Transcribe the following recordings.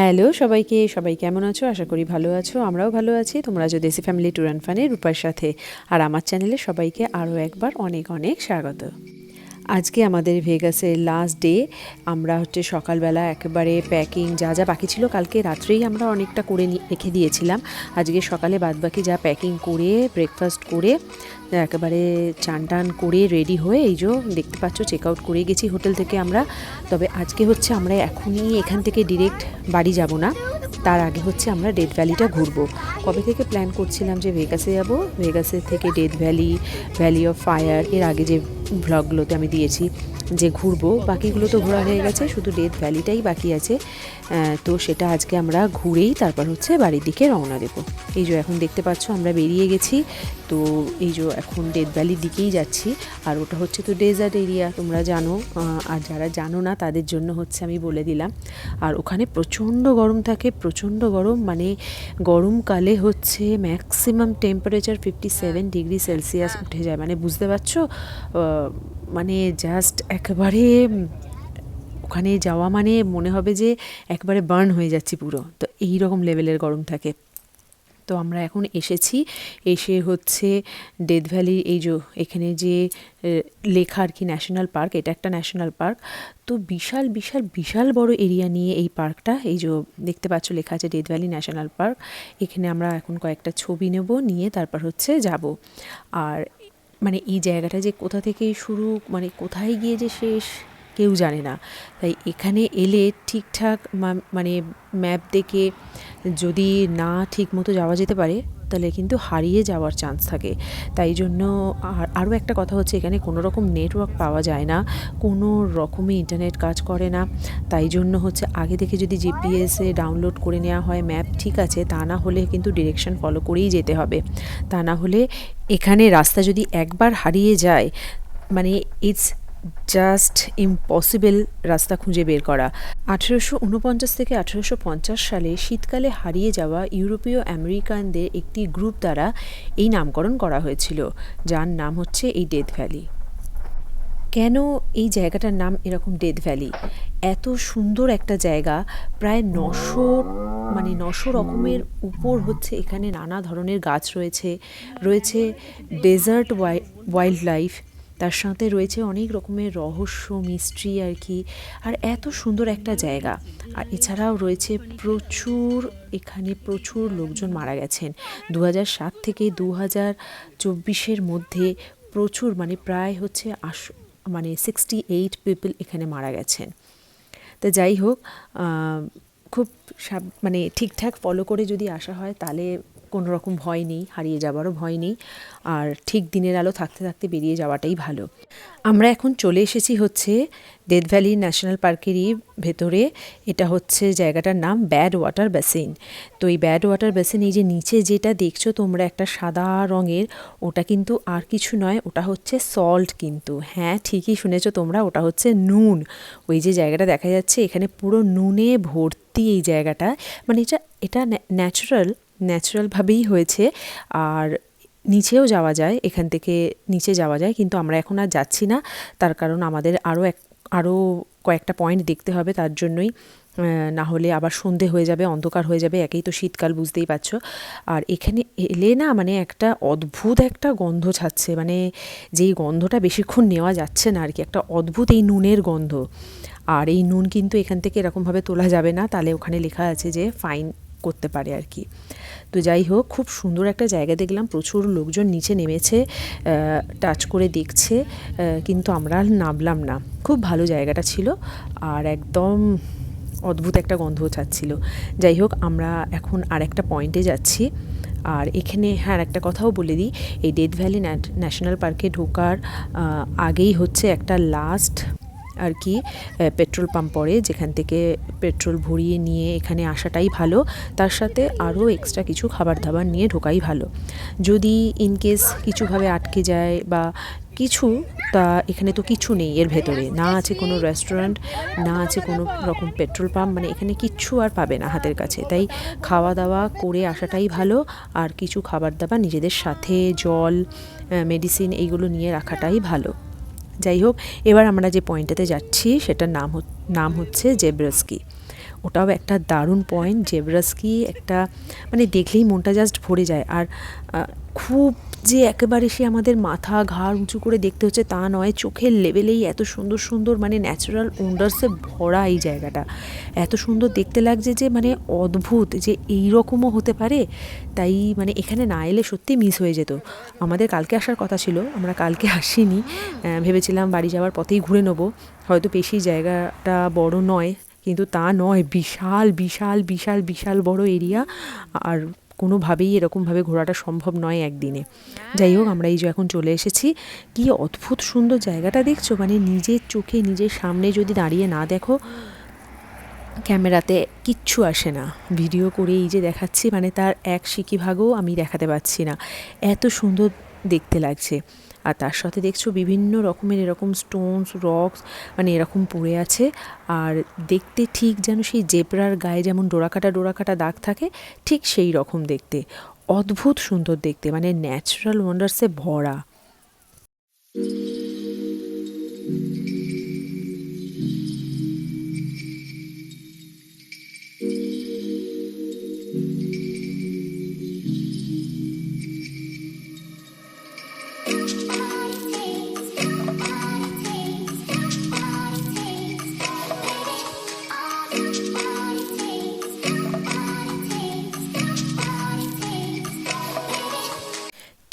Hello সবাইকে, সবাই কেমন আছো? আশা করি ভালো আছো। আমরাও ভালো আছি। তোমরা আছো দেশি ফ্যামিলি ট্যুর অ্যান্ড ফানে রূপার সাথে। আর আমার চ্যানেলে সবাইকে আরও একবার অনেক অনেক স্বাগত। আজকে আমাদের ভেগাসের লাস্ট ডে। আমরা সকালবেলা একেবারে প্যাকিং যা যা বাকি ছিল কালকে রাত্রেই আমরা অনেকটা করে রেখে দিয়েছিলাম। আজকে সকালে বাদবাকি যা প্যাকিং করে ব্রেকফাস্ট করে একেবারে চান টান করে রেডি হয়ে এই যে দেখতে পাচ্ছ চেক আউট করে গেছি হোটেল থেকে আমরা। তবে আজকে আমরা এখনই এখান থেকে ডিরেক্ট বাড়ি যাব না, তার আগে আমরা ডেথ ভ্যালিটা ঘুরবো। কবে থেকে প্ল্যান করছিলাম যে ভেগাসে যাব, ভেগাসের থেকে death valley, valley of fire, এর আগে যে ভ্লগগুলোতে আমি দিয়েছি যে ঘুরবো, বাকিগুলো তো ঘোরা হয়ে গেছে, শুধু ডেথ ভ্যালিটাই বাকি আছে। তো সেটা আজকে আমরা ঘুরেই তারপর বাড়ির দিকে রওনা দেবো। এই যে এখন দেখতে পাচ্ছ আমরা বেরিয়ে গেছি, তো এই যে এখন ডেথ ভ্যালির দিকেই যাচ্ছি। আর ওটা তো ডেজার্ট এরিয়া, তোমরা জানো। আর যারা জানো না তাদের জন্য আমি বলে দিলাম। আর ওখানে প্রচণ্ড গরম থাকে, প্রচণ্ড গরম, মানে গরমকালে ম্যাক্সিমাম টেম্পারেচার 57 ডিগ্রি সেলসিয়াস উঠে যায়। মানে বুঝতে পারছো, মানে জাস্ট একেবারে ওখানে যাওয়া মানে মনে হবে যে একবারে বার্ন হয়ে যাচ্ছি পুরো। তো এই রকম লেভেলের গরম থাকে। তো আমরা এখন এসে ডেথ ভ্যালি, এই যে এখানে যে লেখা আর কি ন্যাশনাল পার্ক, এটা একটা ন্যাশনাল পার্ক। তো বিশাল বিশাল বিশাল বড় এরিয়া নিয়ে এই পার্কটা। এই যে দেখতে পাচ্ছ লেখা আছে ডেথ ভ্যালি ন্যাশনাল পার্ক। এখানে আমরা এখন কয়েকটা ছবি নেব, নিয়ে তারপর যাব। আর মানে এই জায়গাটা যে কোথা থেকে শুরু, মানে কোথায় গিয়ে যে শেষ কেউ জানে না। তাই এখানে এলে ঠিকঠাক মানে ম্যাপ দেখে যদি না ঠিক মতো যাওয়া যেতে পারে, তাহলে কিন্তু হারিয়ে যাওয়ার চান্স থাকে। তাই জন্য আরও একটা কথা এখানে কোনো রকম নেটওয়ার্ক পাওয়া যায় না, কোনো রকমই ইন্টারনেট কাজ করে না। তাই জন্য আগে থেকে যদি জিপিএসে ডাউনলোড করে নেওয়া হয় ম্যাপ, ঠিক আছে, তা না হলে কিন্তু ডিরেকশন ফলো করেই যেতে হবে। তা না হলে এখানে রাস্তা যদি একবার হারিয়ে যায়, মানে ইটস জাস্ট ইম্পসিবল রাস্তা খুঁজে বের করা। 1849 থেকে 1850 সালে শীতকালে হারিয়ে যাওয়া ইউরোপীয় আমেরিকানদের একটি গ্রুপ দ্বারা এই নামকরণ করা হয়েছিল, যার নাম এই ডেথ ভ্যালি। কেন এই জায়গাটার নাম এরকম ডেথ ভ্যালি? এত সুন্দর একটা জায়গা, প্রায় 900 রকমের উপর এখানে নানা ধরনের গাছ রয়েছে ডেজার্ট ওয়াইল্ড লাইফ, তার সাথে রয়েছে অনেক রকমের রহস্য মিস্ট্রি আর কি। আর এত সুন্দর একটা জায়গা। আর এছাড়াও রয়েছে এখানে প্রচুর লোকজন মারা গেছেন 2007 থেকে 2024 মধ্যে। প্রচুর, মানে প্রায় 68 পিপল এখানে মারা গেছেন। তো যাই হোক, খুব মানে ঠিকঠাক ফলো করে যদি আসা হয় তাহলে কোনো রকম ভয় নেই, হারিয়ে যাওয়ারও ভয় নেই। আর ঠিক দিনের আলো থাকতে থাকতে বেরিয়ে যাওয়াটাই ভালো। আমরা এখন চলে এসেছি ডেথ ভ্যালি ন্যাশনাল পার্কেরই ভেতরে। এটা জায়গাটার নাম ব্যাড ওয়াটার বেসিন। তো এই ব্যাড ওয়াটার বেসিন, এই যে নিচে যেটা দেখছো তোমরা একটা সাদা রঙের, ওটা কিন্তু আর কিছু নয়, ওটা সল্ট। কিন্তু হ্যাঁ, ঠিকই শুনেছো তোমরা, ওটা নুন। ওই যে জায়গাটা দেখা যাচ্ছে এখানে পুরো নুনে ভর্তি এই জায়গাটা। মানে এটা ন্যাচারালভাবেই হয়েছে। আর নিচেও যাওয়া যায়, এখান থেকে নিচে যাওয়া যায়, কিন্তু আমরা এখন আর যাচ্ছি না। তার কারণ আমাদের আরও কয়েকটা পয়েন্ট দেখতে হবে, তার জন্যই। না হলে আবার সন্ধে হয়ে যাবে, অন্ধকার হয়ে যাবে, একেই তো শীতকাল, বুঝতেই পারছো। আর এখানে এলে না, মানে একটা অদ্ভুত একটা গন্ধ ছাড়ছে, মানে যেই গন্ধটা বেশিক্ষণ নেওয়া যাচ্ছে না আর কি, একটা অদ্ভুত এই নুনের গন্ধ। আর এই নুন কিন্তু এখান থেকে এরকমভাবে তোলা যাবে না, তাহলে ওখানে লেখা আছে যে ফাইন করতে পারে আর কি। তো যাই হোক, খুব সুন্দর একটা জায়গা দেখলাম, প্রচুর লোকজন নিচে নেমেছে, টাচ করে দেখছে, কিন্তু আমরা নামলাম না। খুব ভালো জায়গাটা ছিল, আর একদম অদ্ভুত একটা গন্ধ ছাড়ছিল। যাই হোক, আমরা এখন আর একটা পয়েন্টে যাচ্ছি। আর এখানে হ্যাঁ, একটা কথাও বলে দিই, এই ডেথ ভ্যালি ন্যাশনাল পার্কে ঢোকার আগেই একটা লাস্ট আর কি পেট্রোল পাম্প পড়ে, যেখান থেকে পেট্রোল ভরিয়ে নিয়ে এখানে আসাটাই ভালো। তার সাথে আরও এক্সট্রা কিছু খাবার দাবার নিয়ে ঢোকাই ভালো। যদি ইনকেস কিছুভাবে আটকে যায় বা কিছু, তা এখানে তো কিছু নেই এর ভেতরে, না আছে কোনো রেস্টুরেন্ট, না আছে কোনো রকম পেট্রোল পাম্প, মানে এখানে কিচ্ছু আর পাবে না হাতের কাছে। তাই খাওয়া দাওয়া করে আসাটাই ভালো। আর কিছু খাবার দাবার নিজেদের সাথে, জল, মেডিসিন, এইগুলো নিয়ে রাখাটাই ভালো। যাই হোক, এবার আমরা যে পয়েন্টটাতে যাচ্ছি সেটার নাম জেব্রাস্কি। ওটাও একটা দারুণ পয়েন্ট। জেব্রাস্কি একটা মানে দেখলেই মনটা জাস্ট ভরে যায়। আর খুব যে একেবারে সে আমাদের মাথা ঘাড় উঁচু করে দেখতে হচ্ছে তা নয়, চোখের লেভেলেই এত সুন্দর সুন্দর মানে ন্যাচারাল ওন্ডার্সে ভরা এই জায়গাটা। এত সুন্দর দেখতে লাগছে যে মানে অদ্ভুত যে এই রকমও হতে পারে। তাই মানে এখানে না এলে সত্যি মিস হয়ে যেত। আমাদের কালকে আসার কথা ছিল, আমরা কালকে আসিনি। ভেবেছিলাম বাড়ি যাওয়ার পথেই ঘুরে নেবো, হয়তো বেশি জায়গাটা বড় নয়, কিন্তু তা নয়, বিশাল বিশাল বিশাল বিশাল বড় এরিয়া। আর কোনোভাবেই এরকমভাবে ঘোরাটা সম্ভব নয় একদিনে। যাই হোক, আমরা এই যে এখন চলে এসেছি। কি অদ্ভুত সুন্দর জায়গাটা দেখছো, মানে নিজের চোখে নিজের সামনে যদি দাঁড়িয়ে না দেখো, ক্যামেরাতে কিচ্ছু আসে না। ভিডিও করে এই যে দেখাচ্ছি, মানে তার এক সিকি ভাগও আমি দেখাতে পারছি না, এত সুন্দর দেখতে লাগছে। আর তার সাথে দেখছো বিভিন্ন রকমের এরকম স্টোনস রকস মানে এরকম পড়ে আছে। আর দেখতে ঠিক যেন সেই জেব্রার গায়ে যেমন ডোরাকাটা ডোরাকাটা দাগ থাকে, ঠিক সেই রকম দেখতে। অদ্ভুত সুন্দর দেখতে, মানে ন্যাচারাল ওয়ান্ডার্সে ভরা।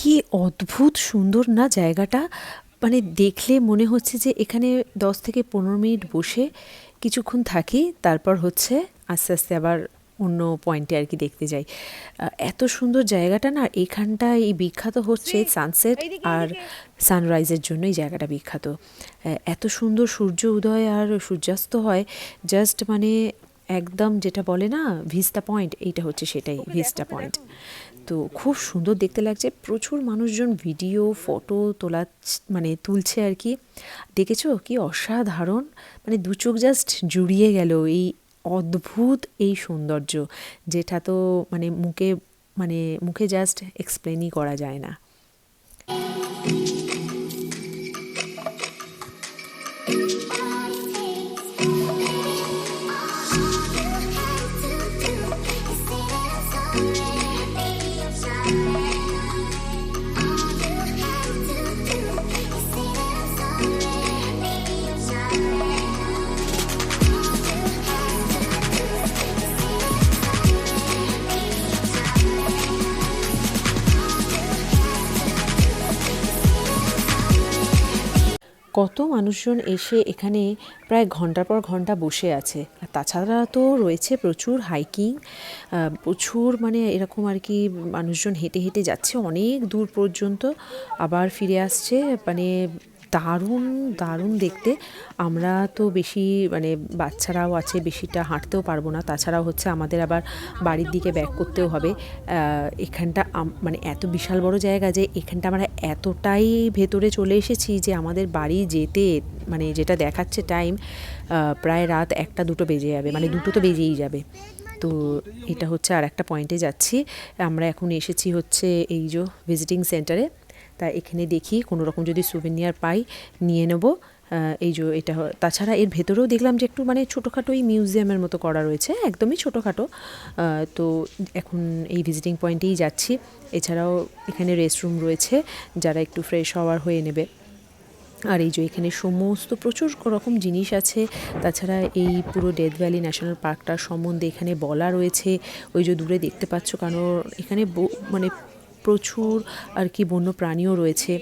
কি অদ্ভুত সুন্দর না জায়গাটা, মানে দেখলে মনে হচ্ছে যে এখানে 10 থেকে 15 মিনিট বসে কিছুক্ষণ থাকি, তারপর হচ্ছে আস্তে আস্তে আবার অন্য পয়েন্টে আর কি দেখতে যাই। এত সুন্দর জায়গাটা না। এখানটা এই বিখ্যাত হচ্ছে সানসেট আর সানরাইজের জন্য এই জায়গাটা বিখ্যাত। এত সুন্দর সূর্য উদয় আর সূর্যাস্ত হয়, জাস্ট মানে একদম যেটা বলে না ভিস্টা পয়েন্ট, এইটা হচ্ছে সেটাই ভিস্টা পয়েন্ট। তো খুব সুন্দর দেখতে লাগছে। প্রচুর মানুষজন ভিডিও ফটো মানে তুলছে আর কি। দেখেছো কি অসাধারণ, মানে দু চোখ জাস্ট জুড়িয়ে গেল এই অদ্ভুত এই সৌন্দর্য, যেটা তো মানে মুখে জাস্ট এক্সপ্লেনই করা যায় না। কত মানুষজন এসে এখানে প্রায় ঘন্টার পর ঘন্টা বসে আছে। আর তাছাড়া তো রয়েছে প্রচুর হাইকিং, প্রচুর মানে এরকম আর কি মানুষজন হেঁটে হেঁটে যাচ্ছে অনেক দূর পর্যন্ত, আবার ফিরে আসছে। মানে দারুণ দারুণ দেখতে। আমরা তো বেশি মানে বাচ্চারাও আছে, বেশিটা হাঁটতেও পারবো না। তাছাড়াও হচ্ছে আমাদের আবার বাড়ির দিকে ব্যাক করতেও হবে। এখানটা মানে এত বিশাল বড় জায়গা যে এখানটা আমরা এতটাই ভেতরে চলে এসেছি যে আমাদের বাড়ি যেতে মানে যেটা দেখাচ্ছে টাইম, প্রায় রাত 1টা 2টো বেজে যাবে, মানে 2টো তো বেজেই যাবে। তো এটা হচ্ছে আর একটা পয়েন্টে যাচ্ছি। আমরা এখন এসেছি হচ্ছে এই যে ভিজিটিং সেন্টারে। তা এখানে দেখি কোনো রকম যদি সুভেনিয়ার পাই নিয়ে নেব। এই যে এটা, তাছাড়া এর ভেতরেও দেখলাম যে একটু মানে ছোটোখাটো এই মিউজিয়ামের মতো করা রয়েছে, একদমই ছোটোখাটো। তো এখন এই ভিজিটিং পয়েন্টেই যাচ্ছি। এছাড়াও এখানে রেস্টরুম রয়েছে, যারা একটু ফ্রেশ হওয়ার হয়ে নেবে। আর এই যে এখানে সমস্ত প্রচুর রকম জিনিস আছে। তাছাড়া এই পুরো ডেথ ভ্যালি ন্যাশনাল পার্কটার সম্বন্ধে এখানে বলা রয়েছে। ওই যে দূরে দেখতে পাচ্ছ, কারণ এখানে মানে প্রচুর আর কি বন্য প্রাণীও রয়েছে।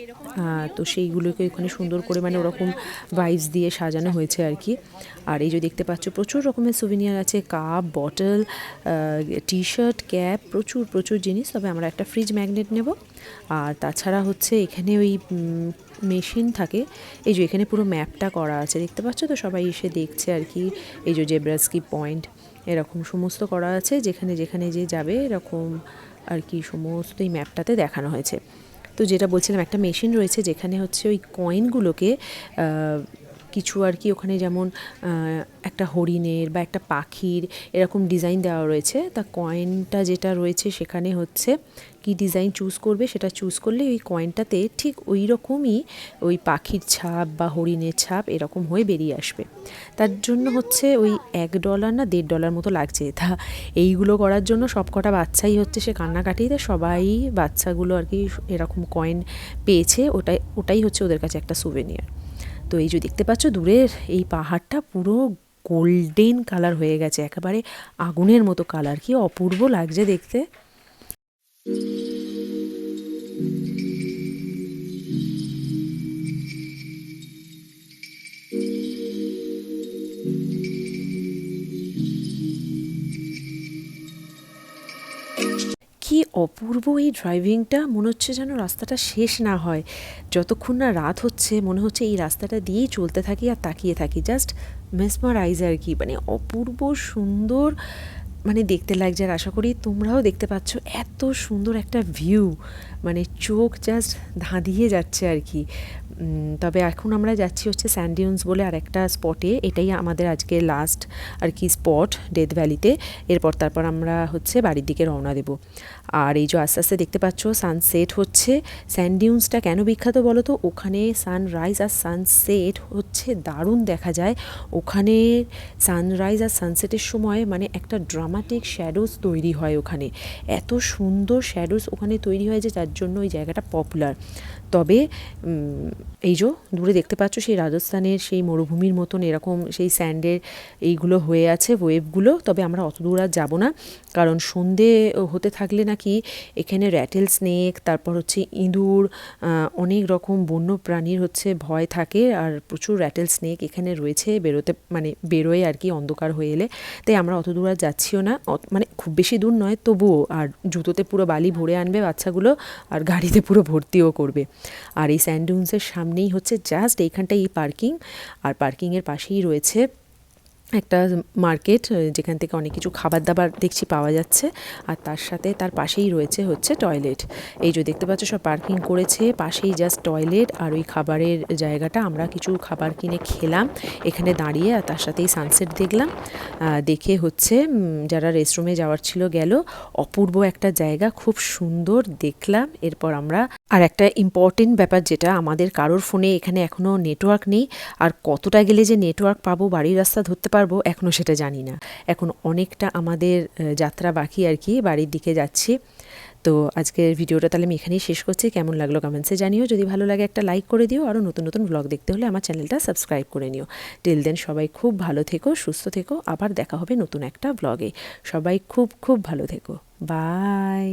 তো সেইগুলোকে এখানে সুন্দর করে মানে ওরকম ভাইবস দিয়ে সাজানো হয়েছে আর কি। আর এই যে দেখতে পাচ্ছ প্রচুর রকমের সুভিনিয়ার আছে, cup bottle T shirt cap, প্রচুর প্রচুর জিনিস। তবে আমরা একটা ফ্রিজ ম্যাগনেট নেব। আর তাছাড়া হচ্ছে এখানে ওই মেশিন থাকে। এই যে এখানে পুরো ম্যাপটা করা আছে, দেখতে পাচ্ছ তো, সবাই এসে দেখছে আর কি। এই যে জেব্রাস্কি পয়েন্ট এরকম সমস্ত করা আছে, যেখানে যেখানে যে যাবে এরকম আর কি সমস্ত এই ম্যাপটাতে দেখানো হয়েছে। তো যেটা বলছিলাম, একটা মেশিন রয়েছে যেখানে হচ্ছে ওই কয়েনগুলোকে কিছু আর কি ওখানে যেমন একটা হরিণের বা একটা পাখির এরকম ডিজাইন দেওয়া রয়েছে। তা কয়েনটা যেটা রয়েছে সেখানে হচ্ছে কি ডিজাইন চুজ করবে, সেটা চুজ করলে ওই কয়েনটাতে ঠিক ওই রকমই ওই পাখির ছাপ বা হরিণের ছাপ এরকম হয়ে বেরিয়ে আসবে। তার জন্য হচ্ছে ওই $1 না $1.5 মতো লাগছে। তা এইগুলো করার জন্য সব কটা বাচ্চাই হচ্ছে সে কান্নাকাটিতে সবাই বাচ্চাগুলো আর কি এরকম কয়েন পেয়েছে, ওটাই হচ্ছে ওদের কাছে একটা সুভেনিয়ার। তো এই যে দেখতে পাচ্ছ দূরের এই পাহাড়টা পুরো গোল্ডেন কালার হয়ে গেছে, একেবারে আগুনের মতো কালার, কি অপূর্ব লাগছে দেখতে। কি অপূর্ব এই ড্রাইভিংটা, মনে হচ্ছে যেন রাস্তাটা শেষ না হয়, যতক্ষণ না রাত হচ্ছে মনে হচ্ছে এই রাস্তাটা দিয়েই চলতে থাকি আর তাকিয়ে থাকি, জাস্ট মেসমারাইজ আর কি, মানে অপূর্ব সুন্দর মানে দেখতে লাগছে। আর আশা করি তোমরাও দেখতে পাচ্ছ এত সুন্দর একটা ভিউ, মানে চোখ জাস্ট ধাঁধিয়ে যাচ্ছে আর কি। তবে এখন আমরা যাচ্ছি হচ্ছে স্যান্ড ডিউনস বলে আর একটা স্পটে, এটাই আমাদের আজকে লাস্ট আর কি স্পট ডেথ ভ্যালিতে। তারপর আমরা হচ্ছে বাড়ির দিকে রওনা দেব। আর এই যে আস্তে আস্তে দেখতে পাচ্ছ সানসেট হচ্ছে। স্যান্ড ডিউনসটা কেন বিখ্যাত বলো তো, ওখানে সানরাইজ আর সানসেট হচ্ছে দারুণ দেখা যায়। ওখানে সানরাইজ আর সানসেটের সময় মানে একটা ড্রামাটিক শ্যাডোজ তৈরি হয় ওখানে, এত সুন্দর শ্যাডোজ ওখানে তৈরি হয় যে যার জন্য ওই জায়গাটা পপুলার। তবে এই যে দূরে দেখতে পাচ্ছ সেই রাজস্থানের সেই মরুভূমির মতন এরকম সেই স্যান্ডের এইগুলো হয়ে আছে ওয়েভগুলো। তবে আমরা অত দূর আর যাবো না, কারণ সন্ধে হতে থাকলে নাকি এখানে র্যাটেল স্নেক, তারপর হচ্ছে ইঁদুর, অনেক রকম বন্য প্রাণীর হচ্ছে ভয় থাকে, আর প্রচুর র্যাটেল স্নেক এখানে রয়েছে, বেরোয় আর কি অন্ধকার হয়ে এলে। তাই আমরা অত দূর আর যাচ্ছিও না, মানে খুব বেশি দূর নয় তবুও। আর জুতোতে পুরো বালি ভরে আনবে বাচ্চাগুলো, আর গাড়িতে পুরো ভর্তিও করবে। আর এই স্যান্ড ডিউনসের সামনেই হচ্ছে জাস্ট এইখানটাই এই পার্কিং, আর পার্কিংয়ের পাশেই রয়েছে একটা মার্কেট, যেখান থেকে অনেক কিছু খাবার দাবার দেখছি পাওয়া যাচ্ছে। আর তার সাথে তার পাশেই রয়েছে হচ্ছে টয়লেট। এই যে দেখতে পাচ্ছ সব পার্কিং করেছে, পাশেই জাস্ট টয়লেট আর ওই খাবারের জায়গাটা। আমরা কিছু খাবার কিনে খেলাম এখানে দাঁড়িয়ে, আর তার সাথেই সানসেট দেখলাম। দেখে হচ্ছে যারা রেস্টরুমে যাওয়ার ছিল গেল। অপূর্ব একটা জায়গা, খুব সুন্দর দেখলাম। এরপর আমরা আর একটা ইম্পর্টেন্ট ব্যাপার, যেটা আমাদের কারোর ফোনে এখানে এখনও নেটওয়ার্ক নেই, আর কতটা গেলে যে নেটওয়ার্ক পাবো, বাড়ির রাস্তা ধরতে পারবো এখনও সেটা জানি না। এখন অনেকটা আমাদের যাত্রা বাকি আর কি, বাড়ির দিকে যাচ্ছি। তো আজকের ভিডিওটা তাহলে আমি এখানেই শেষ করছি। কেমন লাগলো কমেন্টসে জানিও, যদি ভালো লাগে একটা লাইক করে দিও, আরও নতুন নতুন ব্লগ দেখতে হলে আমার চ্যানেলটা সাবস্ক্রাইব করে নিও। টিল দেন সবাই খুব ভালো থেকো, সুস্থ থেকো, আবার দেখা হবে নতুন একটা ব্লগে। সবাই খুব খুব ভালো থেকো, বাই।